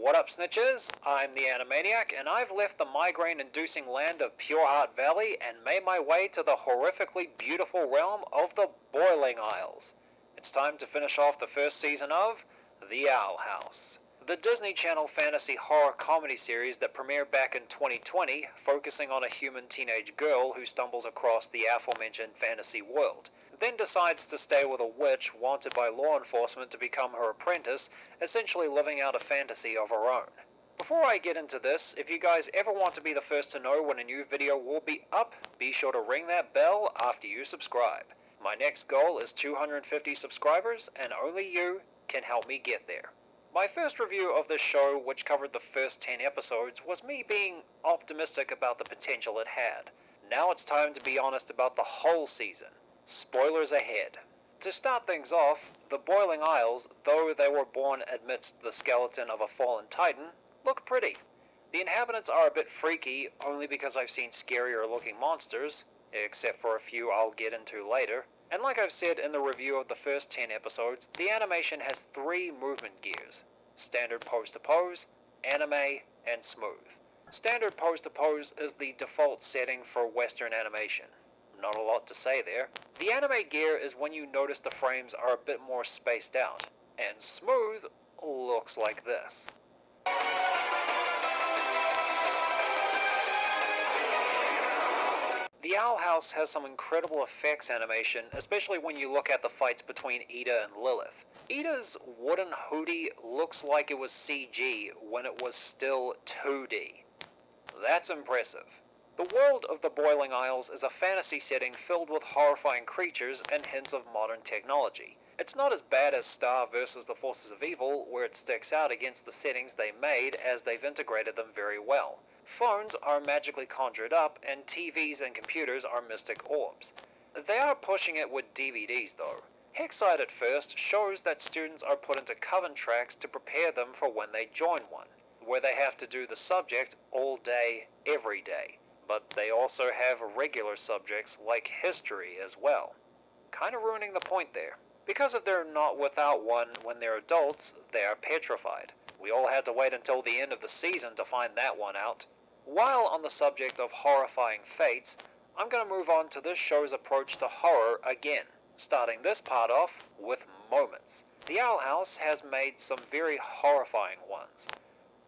What up, snitches? I'm the Animaniac, and I've left the migraine-inducing land of Pure Heart Valley and made my way to the horrifically beautiful realm of the Boiling Isles. It's time to finish off the first season of The Owl House, the Disney Channel fantasy horror comedy series that premiered back in 2020, focusing on a human teenage girl who stumbles across the aforementioned fantasy world, then decides to stay with a witch wanted by law enforcement to become her apprentice, essentially living out a fantasy of her own. Before I get into this, if you guys ever want to be the first to know when a new video will be up, be sure to ring that bell after you subscribe. My next goal is 250 subscribers, and only you can help me get there. My first review of this show, which covered the first 10 episodes, was me being optimistic about the potential it had. Now it's time to be honest about the whole season. Spoilers ahead. To start things off, the Boiling Isles, though they were born amidst the skeleton of a fallen titan, look pretty. The inhabitants are a bit freaky, only because I've seen scarier looking monsters, except for a few I'll get into later. And like I've said in the review of the first 10 episodes, the animation has 3 movement gears: standard pose to pose, anime, and smooth. Standard pose to pose is the default setting for Western animation. Not a lot to say there. The anime gear is when you notice the frames are a bit more spaced out, and smooth looks like this. The Owl House has some incredible effects animation, especially when you look at the fights between Eda and Lilith. Eda's wooden hoodie looks like it was CG when it was still 2D. That's impressive. The world of the Boiling Isles is a fantasy setting filled with horrifying creatures and hints of modern technology. It's not as bad as Star vs. the Forces of Evil, where it sticks out against the settings they made, as they've integrated them very well. Phones are magically conjured up, and TVs and computers are mystic orbs. They are pushing it with DVDs though. Hexside at first shows that students are put into coven tracks to prepare them for when they join one, where they have to do the subject all day, every day. But they also have regular subjects like history as well. Kinda ruining the point there. Because if they're not without one when they're adults, they are petrified. We all had to wait until the end of the season to find that one out. While on the subject of horrifying fates, I'm gonna move on to this show's approach to horror again, starting this part off with moments. The Owl House has made some very horrifying ones,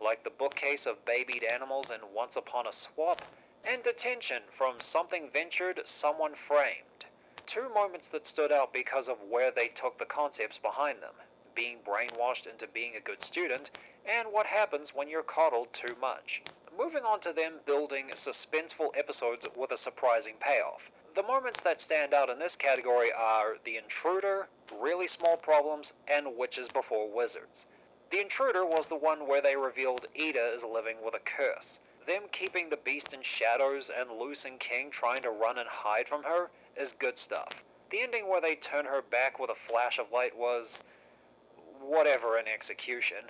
like the bookcase of babied animals in Once Upon a Swap, and detention from Something Ventured, Someone Framed. 2 moments that stood out because of where they took the concepts behind them: being brainwashed into being a good student, and what happens when you're coddled too much. Moving on to them building suspenseful episodes with a surprising payoff. The moments that stand out in this category are The Intruder, Really Small Problems, and Witches Before Wizards. The Intruder was the one where they revealed Eda is living with a curse. Them keeping the beast in shadows and Luz and King trying to run and hide from her is good stuff. The ending where they turn her back with a flash of light was whatever in execution.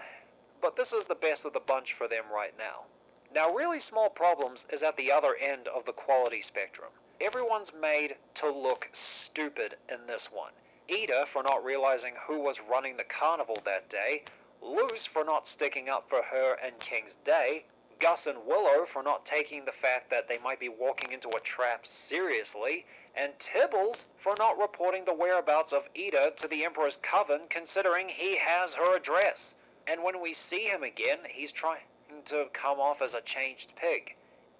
But this is the best of the bunch for them right now. Now, Really Small Problems is at the other end of the quality spectrum. Everyone's made to look stupid in this one. Eda for not realizing who was running the carnival that day, Luz for not sticking up for her and King's day, Gus and Willow for not taking the fact that they might be walking into a trap seriously, and Tibbles for not reporting the whereabouts of Eda to the Emperor's Coven, considering he has her address. And when we see him again, he's trying to come off as a changed pig.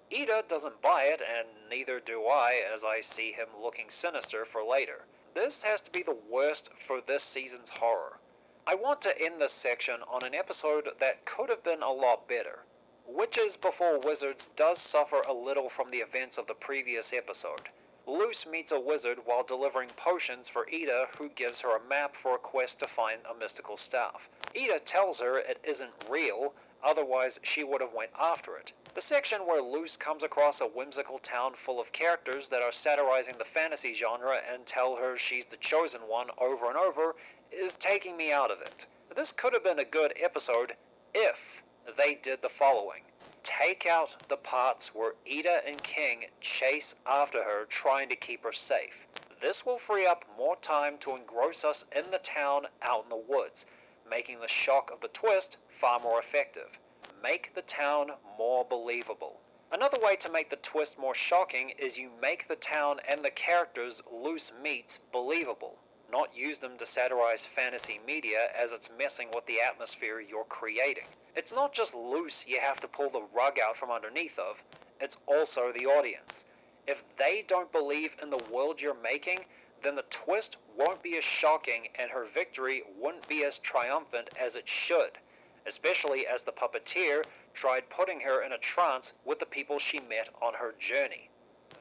Eda doesn't buy it, and neither do I, as I see him looking sinister for later. This has to be the worst for this season's horror. I want to end this section on an episode that could have been a lot better. Witches Before Wizards does suffer a little from the events of the previous episode. Luz meets a wizard while delivering potions for Eda, who gives her a map for a quest to find a mystical staff. Eda tells her it isn't real, otherwise she would have went after it. The section where Luz comes across a whimsical town full of characters that are satirizing the fantasy genre and tell her she's the chosen one over and over is taking me out of it. This could have been a good episode if they did the following. Take out the parts where Eda and King chase after her trying to keep her safe. This will free up more time to engross us in the town out in the woods. making the shock of the twist far more effective. Make the town more believable. Another way to make the twist more shocking is you make the town and the characters loose meats believable, not use them to satirize fantasy media as it's messing with the atmosphere you're creating. It's not just Luce you have to pull the rug out from underneath of, it's also the audience. If they don't believe in the world you're making, then the twist won't be as shocking and her victory wouldn't be as triumphant as it should, especially as the puppeteer tried putting her in a trance with the people she met on her journey.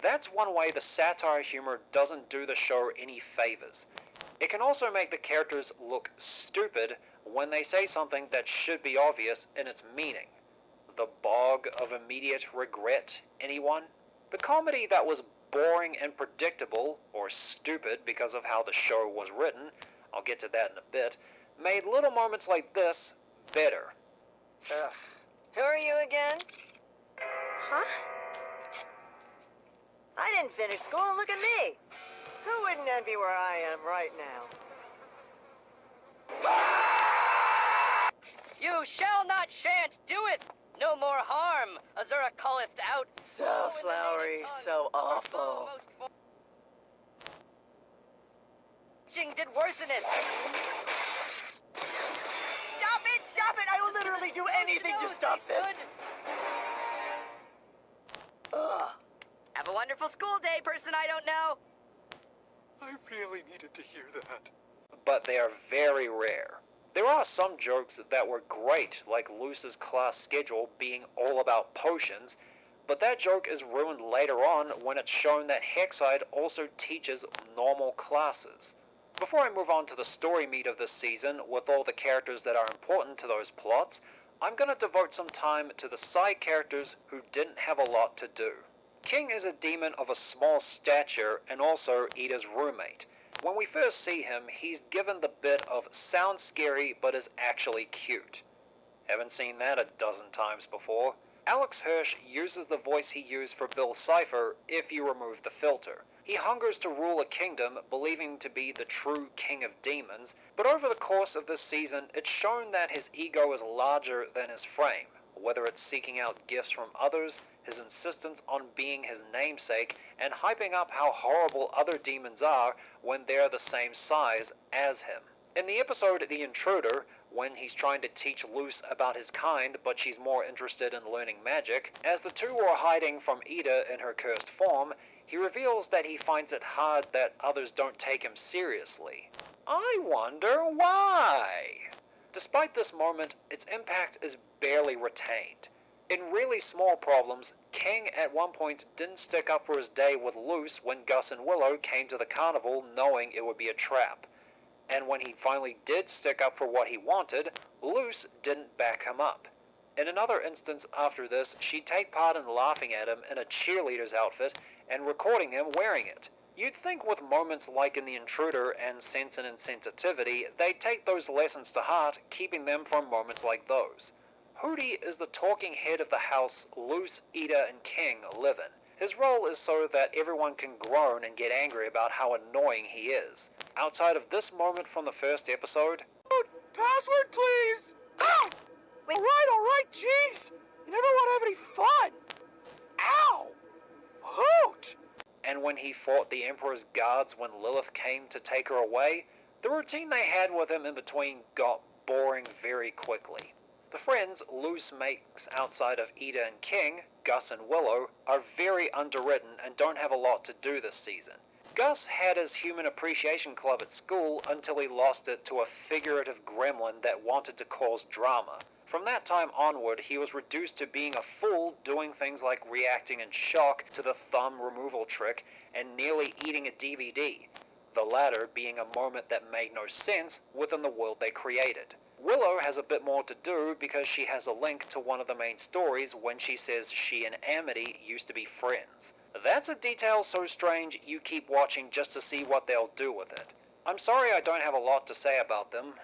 That's one way the satire humor doesn't do the show any favors. It can also make the characters look stupid when they say something that should be obvious in its meaning. The bog of immediate regret, anyone? The comedy that was boring and predictable, or stupid because of how the show was written, I'll get to that in a bit, made little moments like this better. Ugh. Who are you again? Huh? I didn't finish school and look at me. Who wouldn't envy where I am right now? You shall not chant, do it! No more harm, Azura calleth out. So Oh, in the flowery, native tongue, so of our awful. foremost Jing did worsen it. Stop it! Stop it! I will literally do anything to stop this. Ugh. Have a wonderful school day, person I don't know. I really needed to hear that. But they are very rare. There are some jokes that were great, like Luce's class schedule being all about potions, but that joke is ruined later on when it's shown that Hexide also teaches normal classes. Before I move on to the story meat of this season, with all the characters that are important to those plots, I'm going to devote some time to the side characters who didn't have a lot to do. King is a demon of a small stature and also Eda's roommate. When we first see him, he's given the bit of sounds scary but is actually cute. Haven't seen that a dozen times before. Alex Hirsch uses the voice he used for Bill Cipher if you remove the filter. He hungers to rule a kingdom, believing to be the true king of demons, but over the course of this season, it's shown that his ego is larger than his frame, whether it's seeking out gifts from others, his insistence on being his namesake, and hyping up how horrible other demons are when they're the same size as him. In the episode The Intruder, when he's trying to teach Luce about his kind, but she's more interested in learning magic, as the two are hiding from Eda in her cursed form, he reveals that he finds it hard that others don't take him seriously. I wonder why? Despite this moment, its impact is barely retained. In really small problems, King at one point didn't stick up for his day with Luce when Gus and Willow came to the carnival knowing it would be a trap. And when he finally did stick up for what he wanted, Luce didn't back him up. In another instance after this, she'd take part in laughing at him in a cheerleader's outfit and recording him wearing it. You'd think with moments like in The Intruder and Sense and Insensitivity, they'd take those lessons to heart, keeping them from moments like those. Hootie is the talking head of the house Luce, Eda, and King live in. His role is so that everyone can groan and get angry about how annoying he is. Outside of this moment from the first episode, Password, please! Ow! Wait. All right, jeez! You never want to have any fun! Ow! Hoot! and when he fought the Emperor's guards when Lilith came to take her away, the routine they had with him in between got boring very quickly. The friends Luce makes outside of Eda and King, Gus and Willow, are very underwritten and don't have a lot to do this season. Gus had his Human Appreciation Club at school until he lost it to a figurative gremlin that wanted to cause drama. From that time onward, he was reduced to being a fool, doing things like reacting in shock to the thumb removal trick and nearly eating a DVD, the latter being a moment that made no sense within the world they created. Willow has a bit more to do because she has a link to one of the main stories when she says she and Amity used to be friends. That's a detail so strange you keep watching just to see what they'll do with it. I'm sorry I don't have a lot to say about them.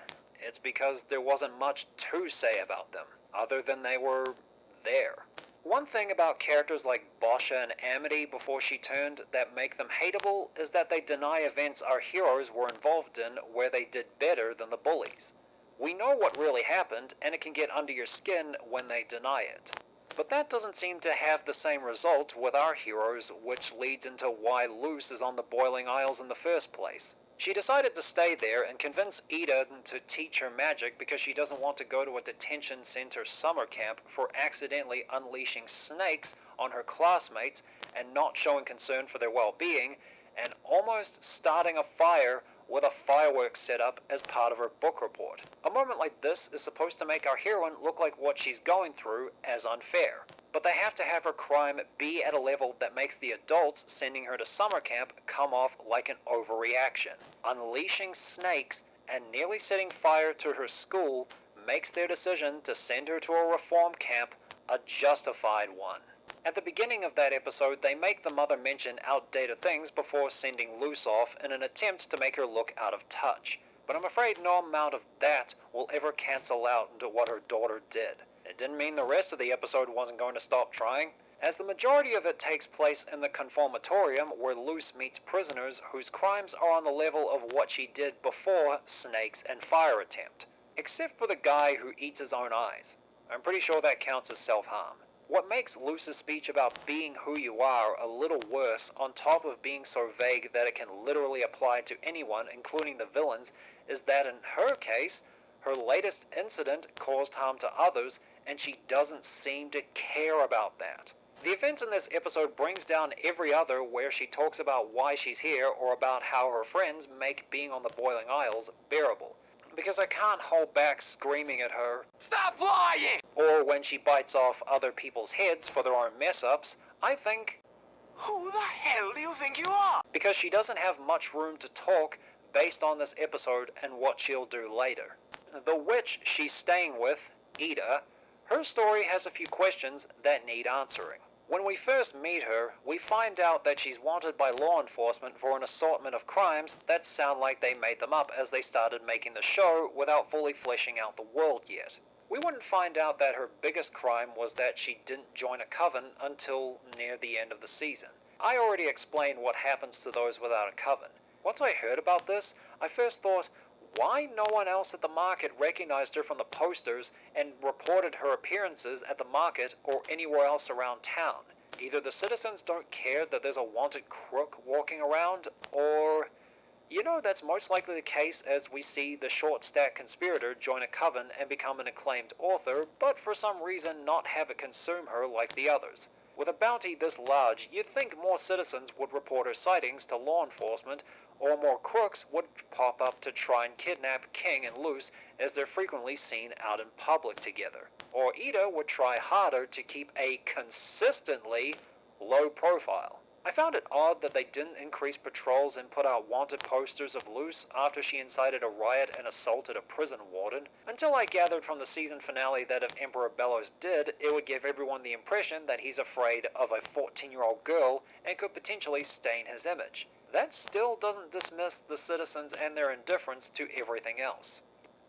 It's because there wasn't much to say about them, other than they were there. One thing about characters like Boscha and Amity before she turned that make them hateable is that they deny events our heroes were involved in where they did better than the bullies. We know what really happened, and it can get under your skin when they deny it. But that doesn't seem to have the same result with our heroes, which leads into why Luz is on the Boiling Isles in the first place. She decided to stay there and convince Eda to teach her magic because she doesn't want to go to a detention center summer camp for accidentally unleashing snakes on her classmates and not showing concern for their well-being, and almost starting a fire with a fireworks setup as part of her book report. A moment like this is supposed to make our heroine look like what she's going through as unfair. But they have to have her crime be at a level that makes the adults sending her to summer camp come off like an overreaction. Unleashing snakes and nearly setting fire to her school makes their decision to send her to a reform camp a justified one. At the beginning of that episode, they make the mother mention outdated things before sending Luz off in an attempt to make her look out of touch. But I'm afraid no amount of that will ever cancel out into what her daughter did. It didn't mean the rest of the episode wasn't going to stop trying, as the majority of it takes place in the conformatorium where Luz meets prisoners whose crimes are on the level of what she did before Snakes and Fire attempt. Except for the guy who eats his own eyes. I'm pretty sure that counts as self-harm. What makes Luz's speech about being who you are a little worse, on top of being so vague that it can literally apply to anyone, including the villains, is that in her case, her latest incident caused harm to others, and she doesn't seem to care about that. The events in this episode brings down every other where she talks about why she's here or about how her friends make being on the Boiling Isles bearable. Because I can't hold back screaming at her, "Stop lying!" Or when she bites off other people's heads for their own mess-ups, I think, Who the hell do you think you are? because she doesn't have much room to talk based on this episode and what she'll do later. The witch she's staying with, Eda, her story has a few questions that need answering. When we first meet her, we find out that she's wanted by law enforcement for an assortment of crimes that sound like they made them up as they started making the show without fully fleshing out the world yet. We wouldn't find out that her biggest crime was that she didn't join a coven until near the end of the season. I already explained what happens to those without a coven. Once I heard about this, I first thought, why no one else at the market recognized her from the posters and reported her appearances at the market or anywhere else around town? Either the citizens don't care that there's a wanted crook walking around, or, that's most likely the case as we see the short-stacked conspirator join a coven and become an acclaimed author, but for some reason not have it consume her like the others. With a bounty this large, you'd think more citizens would report her sightings to law enforcement, or more crooks would pop up to try and kidnap King and Luz as they're frequently seen out in public together. Or Eda would try harder to keep a consistently low profile. I found it odd that they didn't increase patrols and put out wanted posters of Luz after she incited a riot and assaulted a prison warden, until I gathered from the season finale that if Emperor Bellows did, it would give everyone the impression that he's afraid of a 14-year-old girl and could potentially stain his image. That still doesn't dismiss the citizens and their indifference to everything else.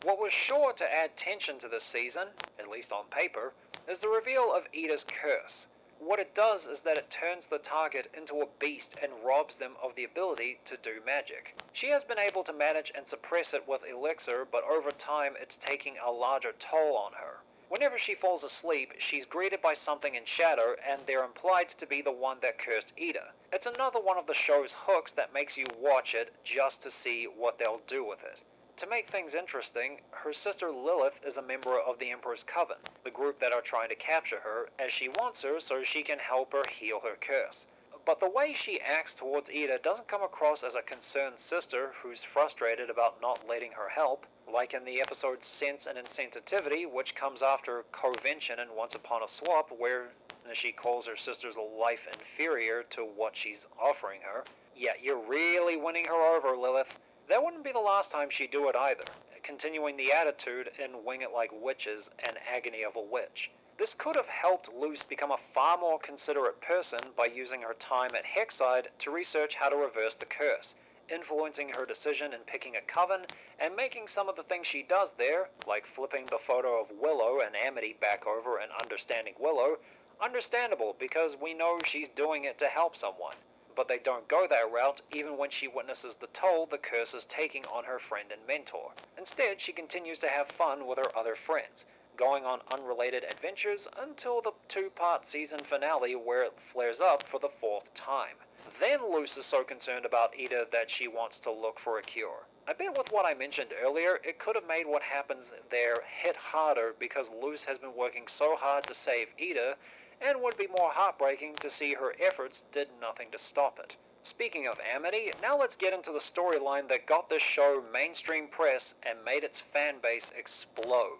What was sure to add tension to this season, at least on paper, is the reveal of Eda's curse. What it does is that it turns the target into a beast and robs them of the ability to do magic. She has been able to manage and suppress it with elixir, but over time it's taking a larger toll on her. Whenever she falls asleep, she's greeted by something in shadow, and they're implied to be the one that cursed Eda. It's another one of the show's hooks that makes you watch it just to see what they'll do with it. To make things interesting, her sister Lilith is a member of the Emperor's Coven, the group that are trying to capture her, as she wants her so she can help her heal her curse. But the way she acts towards Eda doesn't come across as a concerned sister who's frustrated about not letting her help, like in the episode Sense and Insensitivity, which comes after Covention and Once Upon a Swap, where she calls her sister's life inferior to what she's offering her. Yeah, you're really winning her over, Lilith. That wouldn't be the last time she'd do it either, continuing the attitude in Wing It Like Witches and Agony of a Witch. This could have helped Luz become a far more considerate person by using her time at Hexside to research how to reverse the curse, influencing her decision in picking a coven, and making some of the things she does there, like flipping the photo of Willow and Amity back over and understanding Willow, understandable because we know she's doing it to help someone. but they don't go that route even when she witnesses the toll the curse is taking on her friend and mentor. Instead, she continues to have fun with her other friends, going on unrelated adventures until the two-part season finale where it flares up for the 4th time. Then Luz is so concerned about Eda that she wants to look for a cure. I bet with what I mentioned earlier, it could have made what happens there hit harder because Luz has been working so hard to save Eda, and would be more heartbreaking to see her efforts did nothing to stop it. Speaking of Amity, now let's get into the storyline that got this show mainstream press and made its fanbase explode.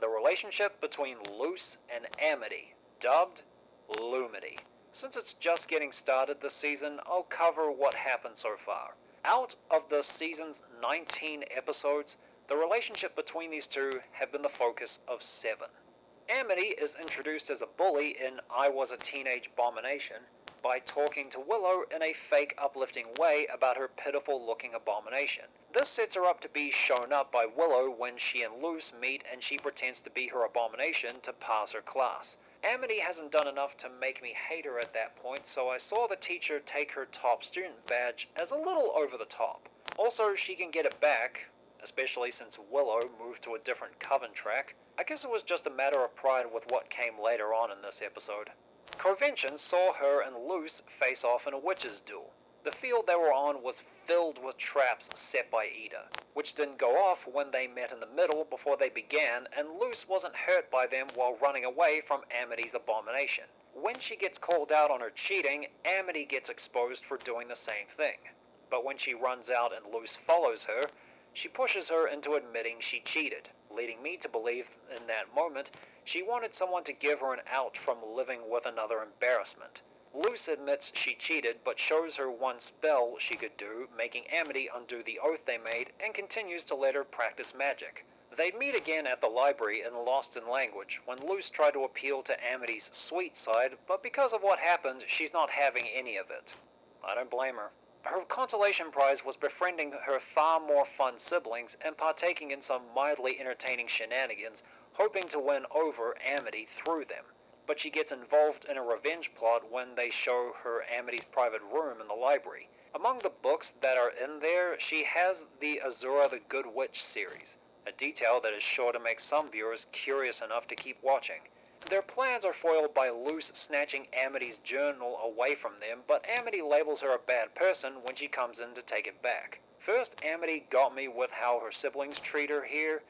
The relationship between Luz and Amity, dubbed Lumity. Since it's just getting started this season, I'll cover what happened so far. Out of the season's 19 episodes, the relationship between these two have been the focus of 7. Amity is introduced as a bully in I Was a Teenage Abomination by talking to Willow in a fake uplifting way about her pitiful looking abomination. This sets her up to be shown up by Willow when she and Luz meet and she pretends to be her abomination to pass her class. Amity hasn't done enough to make me hate her at that point, so I saw the teacher take her top student badge as a little over the top. Also, she can get it back, especially since Willow moved to a different Coven track. I guess it was just a matter of pride with what came later on in this episode. Convention saw her and Luz face off in a witches' duel. The field they were on was filled with traps set by Eda, which didn't go off when they met in the middle before they began, and Luz wasn't hurt by them while running away from Amity's abomination. When she gets called out on her cheating, Amity gets exposed for doing the same thing. But when she runs out and Luz follows her, she pushes her into admitting she cheated, leading me to believe in that moment she wanted someone to give her an out from living with another embarrassment. Luz admits she cheated, but shows her one spell she could do, making Amity undo the oath they made, and continues to let her practice magic. They meet again at the library in Lost in Language, when Luz tried to appeal to Amity's sweet side, but because of what happened, she's not having any of it. I don't blame her. Her consolation prize was befriending her far more fun siblings and partaking in some mildly entertaining shenanigans, hoping to win over Amity through them. But she gets involved in a revenge plot when they show her Amity's private room in the library. Among the books that are in there, she has the Azura the Good Witch series, a detail that is sure to make some viewers curious enough to keep watching. Their plans are foiled by Luz snatching Amity's journal away from them, but Amity labels her a bad person when she comes in to take it back. First, Amity got me with how her siblings treat her here,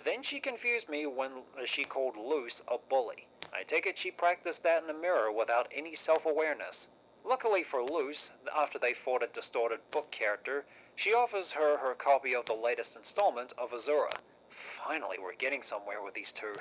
then she confused me when she called Luz a bully. I take it she practiced that in a mirror without any self-awareness. Luckily for Luz, after they fought a distorted book character, she offers her her copy of the latest installment of Azura. Finally, we're getting somewhere with these two.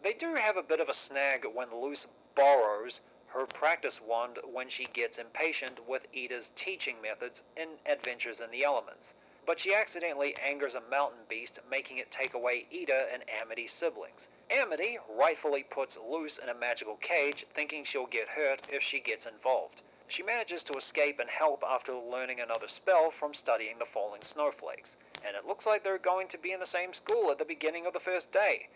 They do have a bit of a snag when Luz borrows her practice wand when she gets impatient with Eda's teaching methods in Adventures in the Elements, but she accidentally angers a mountain beast, making it take away Eda and Amity's siblings. Amity rightfully puts Luz in a magical cage, thinking she'll get hurt if she gets involved. She manages to escape and help after learning another spell from studying the falling snowflakes, and it looks like they're going to be in the same school at the beginning of the first day,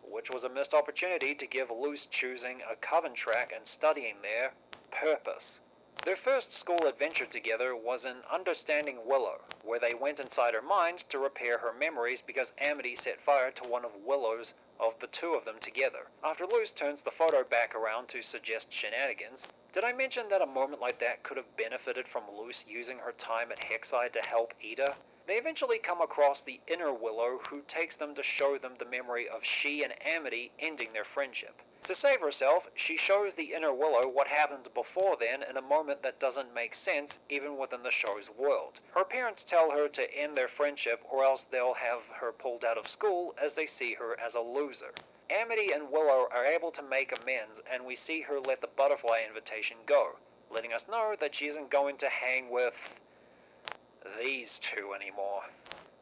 which was a missed opportunity to give Luz choosing a Coven track and studying there purpose. Their first school adventure together was in Understanding Willow, where they went inside her mind to repair her memories because Amity set fire to one of Willow's of the two of them together. After Luz turns the photo back around to suggest shenanigans, did I mention that a moment like that could have benefited from Luz using her time at Hexside to help Eda? They eventually come across the inner Willow, who takes them to show them the memory of she and Amity ending their friendship. To save herself, she shows the inner Willow what happened before then in a moment that doesn't make sense even within the show's world. Her parents tell her to end their friendship or else they'll have her pulled out of school as they see her as a loser. Amity and Willow are able to make amends and we see her let the butterfly invitation go, letting us know that she isn't going to hang with these two anymore.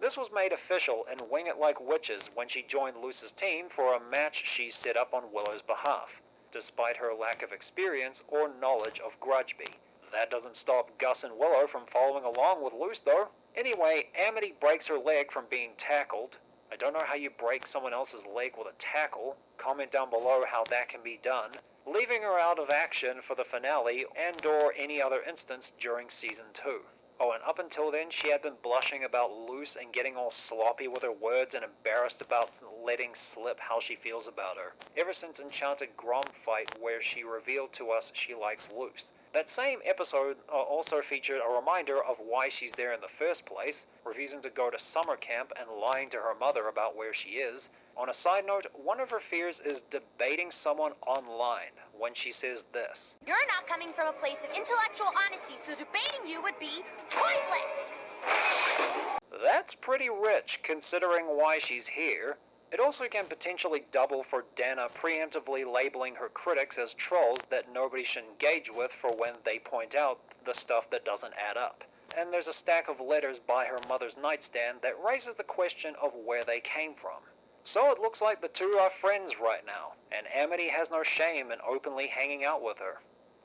This was made official in Wing It Like Witches when she joined Luz's team for a match she set up on Willow's behalf, despite her lack of experience or knowledge of Grudgeby. That doesn't stop Gus and Willow from following along with Luz though. Anyway, Amity breaks her leg from being tackled, I don't know how you break someone else's leg with a tackle. Comment down below how that can be done. Leaving her out of action for the finale and or any other instance during Season 2. Oh, and up until then, she had been blushing about Luz and getting all sloppy with her words and embarrassed about letting slip how she feels about her. Ever since Enchanted Grom fight where she revealed to us she likes Luz. That same episode also featured a reminder of why she's there in the first place, refusing to go to summer camp and lying to her mother about where she is. On a side note, one of her fears is debating someone online when she says this. You're not coming from a place of intellectual honesty, so debating you would be pointless. That's pretty rich considering why she's here. It also can potentially double for Dana preemptively labeling her critics as trolls that nobody should engage with for when they point out the stuff that doesn't add up. And there's a stack of letters by her mother's nightstand that raises the question of where they came from. So it looks like the two are friends right now, and Amity has no shame in openly hanging out with her.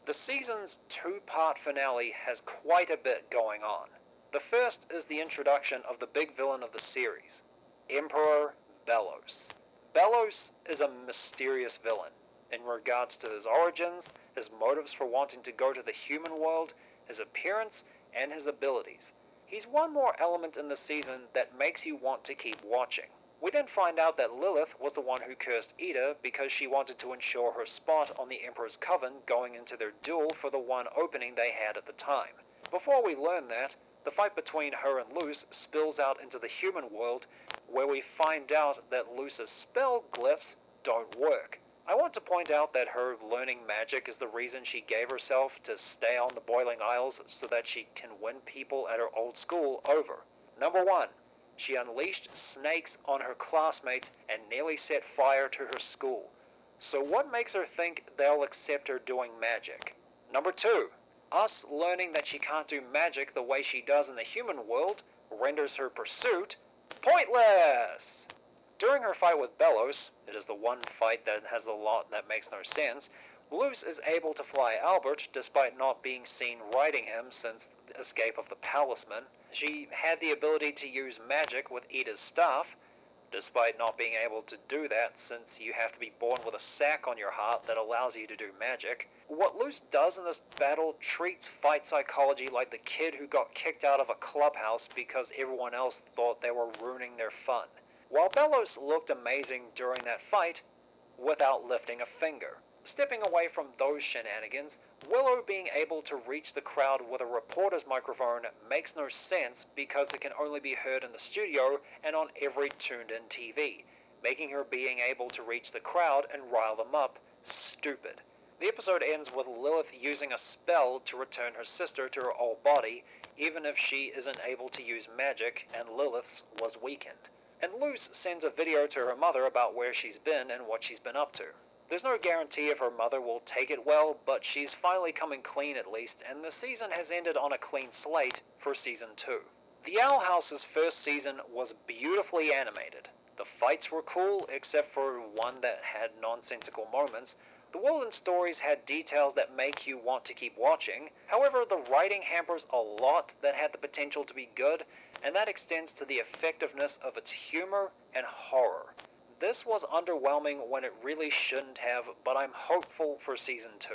The season's two-part finale has quite a bit going on. The first is the introduction of the big villain of the series, Emperor Bellows. Bellows is a mysterious villain in regards to his origins, his motives for wanting to go to the human world, his appearance, and his abilities. He's one more element in the season that makes you want to keep watching. We then find out that Lilith was the one who cursed Eda because she wanted to ensure her spot on the Emperor's Coven going into their duel for the one opening they had at the time. Before we learn that, the fight between her and Luz spills out into the human world, where we find out that Luz's spell glyphs don't work. I want to point out that her learning magic is the reason she gave herself to stay on the Boiling Isles so that she can win people at her old school over. Number 1. She unleashed snakes on her classmates and nearly set fire to her school. So what makes her think they'll accept her doing magic? Number 2. Us learning that she can't do magic the way she does in the human world renders her pursuit pointless! During her fight with Bellows, it is the one fight that has a lot that makes no sense, Luz is able to fly Albert despite not being seen riding him since the escape of the Palisman. She had the ability to use magic with Eda's staff, despite not being able to do that since you have to be born with a sack on your heart that allows you to do magic. What Luz does in this battle treats fight psychology like the kid who got kicked out of a clubhouse because everyone else thought they were ruining their fun. While Bellows looked amazing during that fight, without lifting a finger. Stepping away from those shenanigans, Willow being able to reach the crowd with a reporter's microphone makes no sense because it can only be heard in the studio and on every tuned-in TV, making her being able to reach the crowd and rile them up stupid. The episode ends with Lilith using a spell to return her sister to her old body, even if she isn't able to use magic and Lilith's was weakened. And Luz sends a video to her mother about where she's been and what she's been up to. There's no guarantee if her mother will take it well, but she's finally coming clean at least, and the season has ended on a clean slate for Season 2. The Owl House's first season was beautifully animated. The fights were cool, except for one that had nonsensical moments. The world and stories had details that make you want to keep watching. However, the writing hampers a lot that had the potential to be good, and that extends to the effectiveness of its humor and horror. This was underwhelming when it really shouldn't have, but I'm hopeful for Season 2.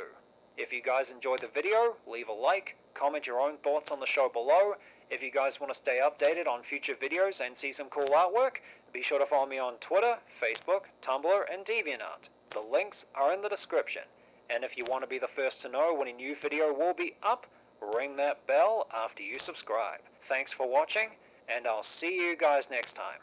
If you guys enjoyed the video, leave a like, comment your own thoughts on the show below. If you guys want to stay updated on future videos and see some cool artwork, be sure to follow me on Twitter, Facebook, Tumblr, and DeviantArt. The links are in the description. And if you want to be the first to know when a new video will be up, ring that bell after you subscribe. Thanks for watching, and I'll see you guys next time.